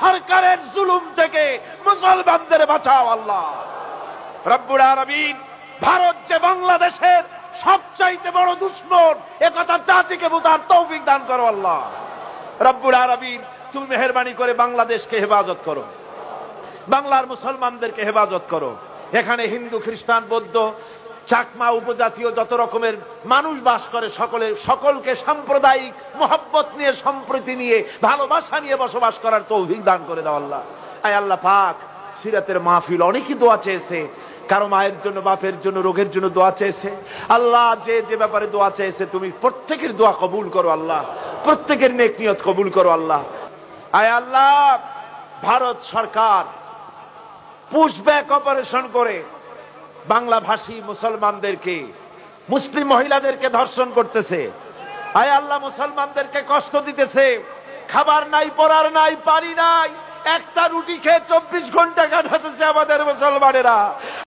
সরকারের জুলুম থেকে মুসলমানদের বাঁচাও আল্লাহ রব্বুল আলামিন। ভারত যে বাংলাদেশের সবচাইতে বড় দুশমন, একথা জাতিকে বোঝার তৌফিক দান করো আল্লাহ রব্বুল আলামিন। তুমি মেহেরবানি করে বাংলাদেশকে হেফাজত করো, বাংলার মুসলমানদেরকে হেফাজত করো। এখানে হিন্দু, খ্রিস্টান, বৌদ্ধ, চাকমা, উপজাতীয় যত রকমের মানুষ বাস করে, সকলকে সাম্প্রদায়িক মহব্বত নিয়ে, সম্প্রীতি নিয়ে, ভালোবাসা নিয়ে বসবাস করার তৌফিক দান করে দাও আল্লাহ। আয় আল্লাহ পাক, সিরাতের মাহফিল অনেকেই দোয়া চেয়েছে, কারো মায়ের জন্য, বাপের জন্য, রোগের জন্য দোয়া চেয়েছে। আল্লাহ যে যে ব্যাপারে দোয়া চেয়েছে তুমি প্রত্যেকের দোয়া কবুল করো আল্লাহ, প্রত্যেকের নেক নিয়ত কবুল করো আল্লাহ। আয় আল্লাহ, ভারত সরকার পুশব্যাক অপারেশন করে বাংলা ভাষী মুসলমানদেরকে, মুসলিম মহিলাদেরকে ধর্ষণ করতেছে। আয় আল্লাহ, মুসলমানদেরকে কষ্ট দিতেছে। খাবার নাই, পরার নাই, পানি নাই, একটা রুটি খেয়ে 24 ঘন্টা কাটাতেছে আমাদের মুসলমানেরা।